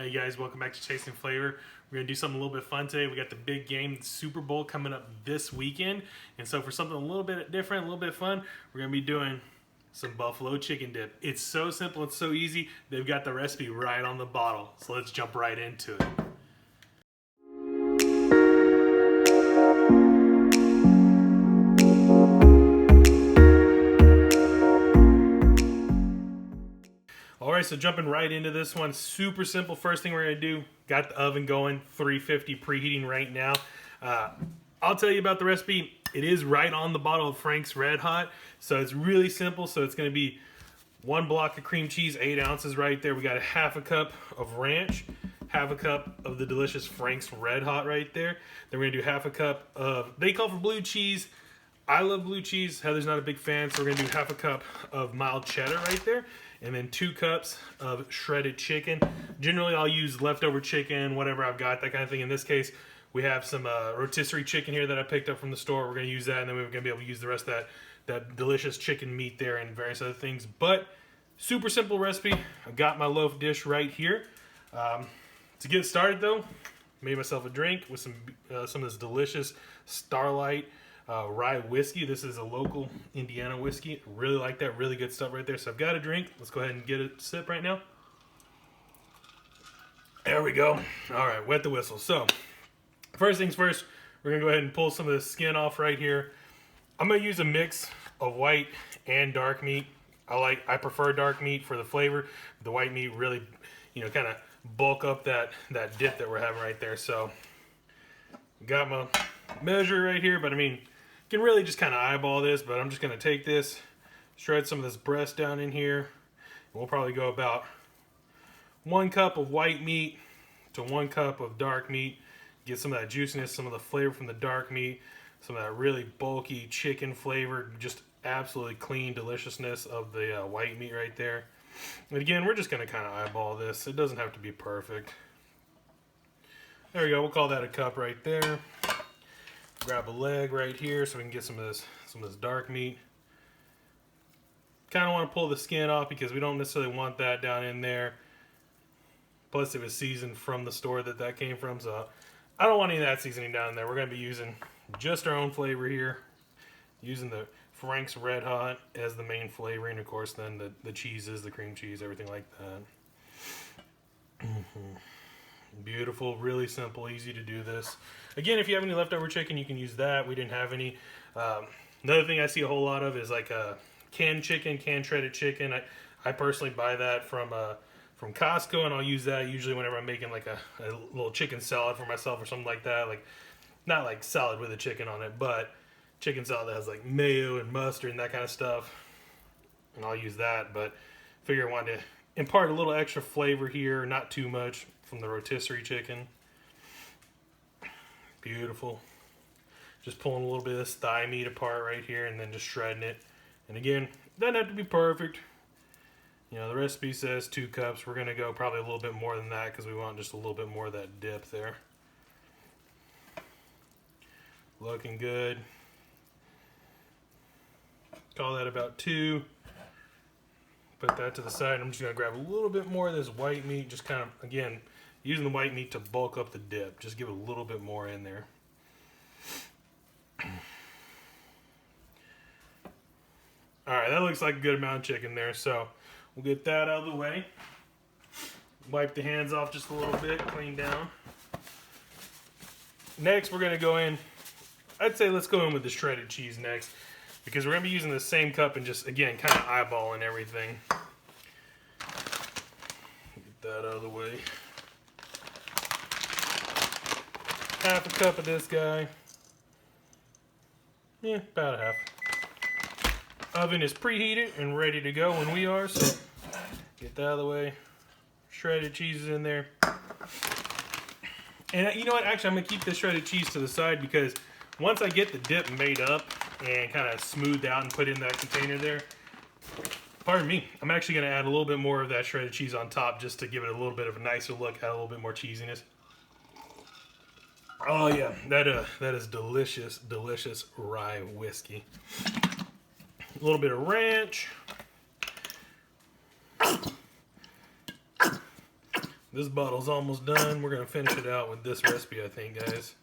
Hey guys, welcome back to Chasing Flavor. We're going to do something a little bit fun today. We got the big game, the Super Bowl, coming up this weekend. And so for something a little bit different, a little bit fun, we're going to be doing some buffalo chicken dip. It's so simple, it's so easy. They've got the recipe right on the bottle. So let's jump right into it. Alright, so jumping right into this one, super simple. First thing we're going to do, got the oven going, 350 preheating right now. I'll tell you about the recipe. It is right on the bottle of Frank's Red Hot, so it's really simple. So it's going to be 1 block of cream cheese, 8 ounces right there. We got a half a cup of ranch, half a cup of the delicious Frank's Red Hot right there. Then we're going to do half a cup of, they call for blue cheese. I love blue cheese. Heather's not a big fan, so we're going to do half a cup of mild cheddar right there. And then 2 cups of shredded chicken. Generally, I'll use leftover chicken, whatever I've got, that kind of thing. In this case, we have some rotisserie chicken here that I picked up from the store. We're going to use that, and then we're going to be able to use the rest of that delicious chicken meat there and various other things. But super simple recipe. I've got my loaf dish right here. To get started, though, made myself a drink with some of this delicious Starlight rye whiskey. This is a local Indiana whiskey. Really like that. Really good stuff right there. So I've got a drink. Let's go ahead and get a sip right now. There we go. All right, wet the whistle. So first things first, we're gonna go ahead and pull some of the skin off right here. I'm gonna use a mix of white and dark meat. I prefer dark meat for the flavor. The white meat really, kind of bulk up that dip that we're having right there. So got my measure right here, but I mean, you can really just kind of eyeball this, but I'm just going to take this, shred some of this breast down in here. We'll probably go about 1 cup of white meat to 1 cup of dark meat. Get some of that juiciness, some of the flavor from the dark meat, some of that really bulky chicken flavor, just absolutely clean deliciousness of the white meat right there. And again, we're just going to kind of eyeball this. It doesn't have to be perfect. There we go. We'll call that a cup right there. Grab a leg right here so we can get some of this dark meat. Kind of want to pull the skin off because we don't necessarily want that down in there. Plus it was seasoned from the store that came from, so I don't want any of that seasoning down in there. We're going to be using just our own flavor here. Using the Frank's Red Hot as the main flavoring, of course, then the cheeses, the cream cheese, everything like that. Beautiful, really simple, easy to do this. Again, if you have any leftover chicken, you can use that. We didn't have any. Another thing I see a whole lot of is like canned chicken, canned shredded chicken. I personally buy that from Costco, and I'll use that usually whenever I'm making like a little chicken salad for myself or something like that. Like, not like salad with a chicken on it, but chicken salad that has like mayo and mustard and that kind of stuff. And I'll use that, but figure I wanted to impart a little extra flavor here, not too much, from the rotisserie chicken. Beautiful. Just pulling a little bit of this thigh meat apart right here and then just shredding it. And again, doesn't have to be perfect. The recipe says 2 cups. We're going to go probably a little bit more than that because we want just a little bit more of that dip there. Looking good. Call that about 2. Put that to the side. I'm just going to grab a little bit more of this white meat. Just kind of, again, using the white meat to bulk up the dip. Just give it a little bit more in there. Alright, that looks like a good amount of chicken there. So we'll get that out of the way. Wipe the hands off just a little bit. Clean down. Next, we're going to go in. I'd say let's go in with the shredded cheese next, because we're going to be using the same cup and just, again, kind of eyeballing everything. Get that out of the way. Half a cup of this guy. Yeah, about a half. Oven is preheated and ready to go when we are, so get that out of the way. Shredded cheese is in there. And you know what? Actually, I'm going to keep this shredded cheese to the side because once I get the dip made up and kind of smoothed out and put in that container there, pardon me, I'm actually going to add a little bit more of that shredded cheese on top just to give it a little bit of a nicer look, add a little bit more cheesiness. Oh yeah, that is delicious, delicious rye whiskey. A little bit of ranch. This bottle's almost done. We're gonna finish it out with this recipe, I think, guys.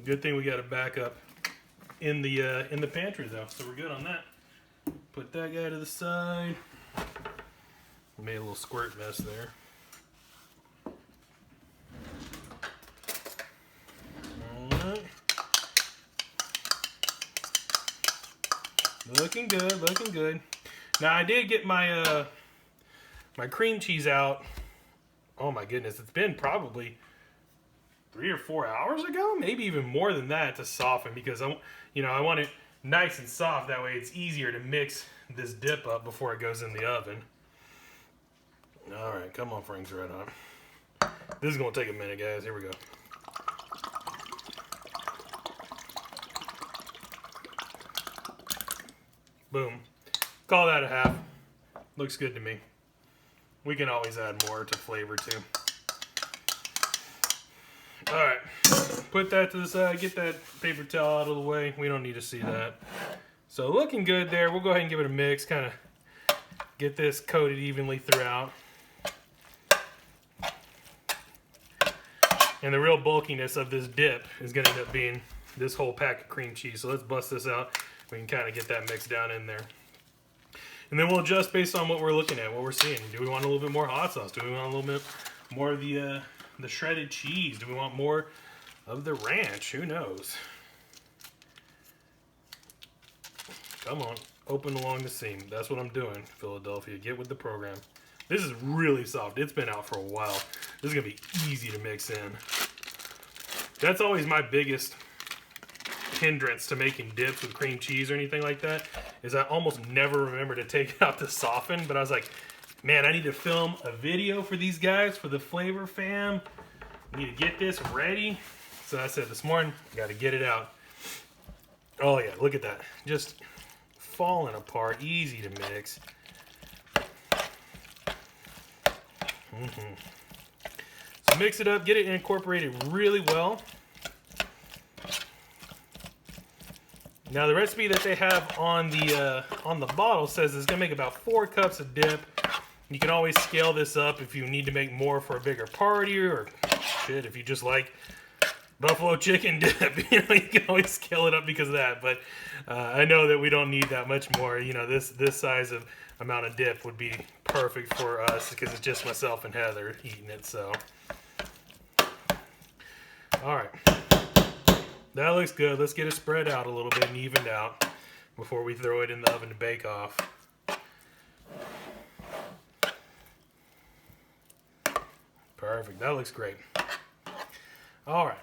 Good thing we got a backup in the pantry though, so we're good on that. Put that guy to the side. Made a little squirt mess there. Alright. Looking good, looking good. Now I did get my my cream cheese out. Oh my goodness, it's been probably 3 or 4 hours ago, maybe even more than that, to soften, because I want it nice and soft. That way it's easier to mix this dip up before it goes in the oven. All right, come on, Frank's Red Hot. This is gonna take a minute, guys. Here we go. Boom. Call that a half. Looks good to me. We can always add more to flavor too. All right, put that to the side. Get that paper towel out of the way. We don't need to see that. So looking good there. We'll go ahead and give it a mix. Kind of get this coated evenly throughout. And the real bulkiness of this dip is going to end up being this whole pack of cream cheese. So let's bust this out. We can kind of get that mix down in there. And then we'll adjust based on what we're looking at, what we're seeing. Do we want a little bit more hot sauce? Do we want a little bit more of the shredded cheese? Do we want more of the ranch? Who knows? Come on, open along the seam. That's what I'm doing, Philadelphia. Get with the program. This is really soft. It's been out for a while. This is gonna be easy to mix in. That's always my biggest hindrance to making dips with cream cheese or anything like that, is I almost never remember to take it out to soften. But I was like, man, I need to film a video for these guys, for the Flavor Fam. I need to get this ready. So I said this morning, got to get it out. Oh yeah, look at that. Just falling apart, easy to mix. So mix it up, get it incorporated really well. Now the recipe that they have on the bottle says it's gonna make about 4 cups of dip. You can always scale this up if you need to make more for a bigger party, or shit, if you just like buffalo chicken dip, you can always scale it up because of that. But I know that we don't need that much more. This size of amount of dip would be perfect for us because it's just myself and Heather eating it. So, all right. That looks good. Let's get it spread out a little bit and evened out before we throw it in the oven to bake off. Perfect. That looks great. All right.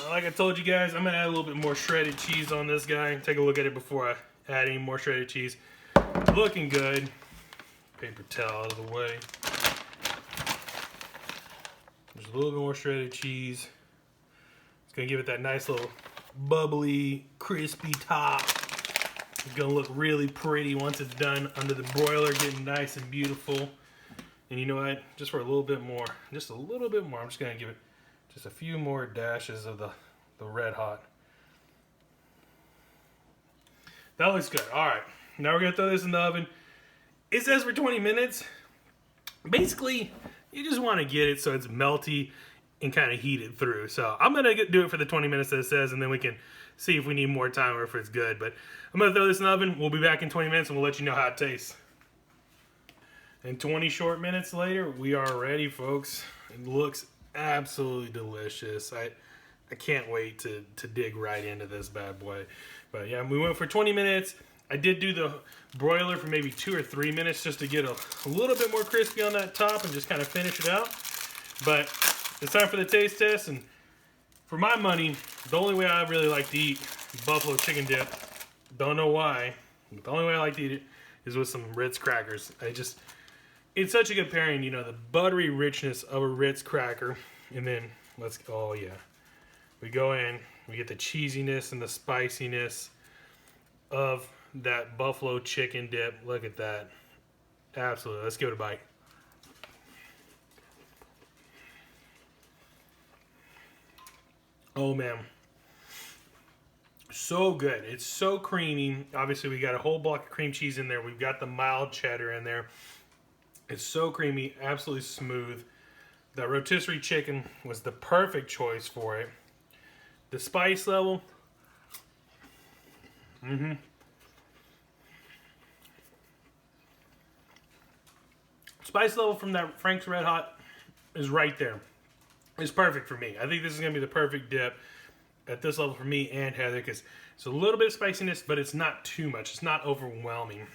Like I told you guys, I'm going to add a little bit more shredded cheese on this guy. Take a look at it before I add any more shredded cheese. Looking good. Paper towel out of the way. Just a little bit more shredded cheese. It's going to give it that nice little bubbly, crispy top. It's going to look really pretty once it's done under the broiler, getting nice and beautiful. And you know what? Just for a little bit more, just a little bit more, I'm just going to give it just a few more dashes of the Red Hot. That looks good. All right. Now we're going to throw this in the oven. It says for 20 minutes. Basically, you just want to get it so it's melty and kind of heat it through. So I'm going to do it for the 20 minutes that it says, and then we can see if we need more time or if it's good. But I'm going to throw this in the oven. We'll be back in 20 minutes, and we'll let you know how it tastes. And 20 short minutes later, we are ready, folks. It looks absolutely delicious. I can't wait to dig right into this bad boy. But yeah, we went for 20 minutes. I did do the broiler for maybe 2 or 3 minutes just to get a little bit more crispy on that top and just kind of finish it out. But it's time for the taste test, and for my money, the only way I really like to eat buffalo chicken dip, don't know why, but the only way I like to eat it is with some Ritz crackers. It's such a good pairing, the buttery richness of a Ritz cracker, and then oh yeah, we go in, we get the cheesiness and the spiciness of that buffalo chicken dip. Look at that. Absolutely. Let's give it a bite. Oh man. So good. It's so creamy. Obviously, we got a whole block of cream cheese in there. We've got the mild cheddar in there. It's so creamy, absolutely smooth. The rotisserie chicken was the perfect choice for it. The spice level, spice level from that Frank's Red Hot is right there. It's perfect for me. I think this is going to be the perfect dip at this level for me and Heather, because it's a little bit of spiciness, but it's not too much. It's not overwhelming.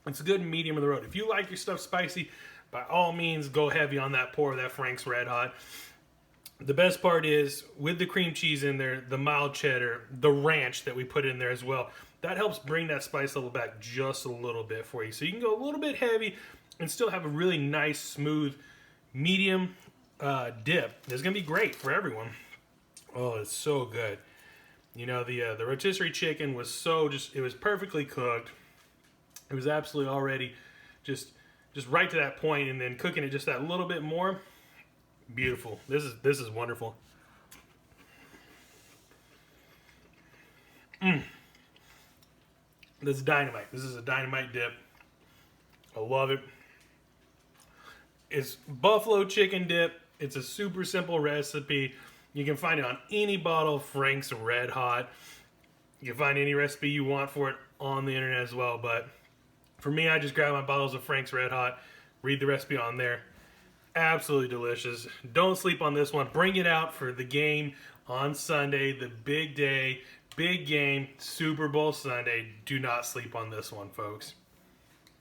It's a good medium of the road. If you like your stuff spicy, by all means, go heavy on that pour of that Frank's Red Hot. The best part is, with the cream cheese in there, the mild cheddar, the ranch that we put in there as well, that helps bring that spice level back just a little bit for you. So you can go a little bit heavy and still have a really nice, smooth, medium dip. It's going to be great for everyone. Oh, it's so good. You know, the rotisserie chicken was it was perfectly cooked. It was absolutely already just right to that point, and then cooking it just that little bit more. Beautiful. This is wonderful. This is dynamite. This is a dynamite dip. I love it. It's buffalo chicken dip. It's a super simple recipe. You can find it on any bottle of Frank's Red Hot. You can find any recipe you want for it on the internet as well. But for me, I just grab my bottles of Frank's Red Hot, read the recipe on there. Absolutely delicious. Don't sleep on this one. Bring it out for the game on Sunday, the big day, big game, Super Bowl Sunday. Do not sleep on this one, folks.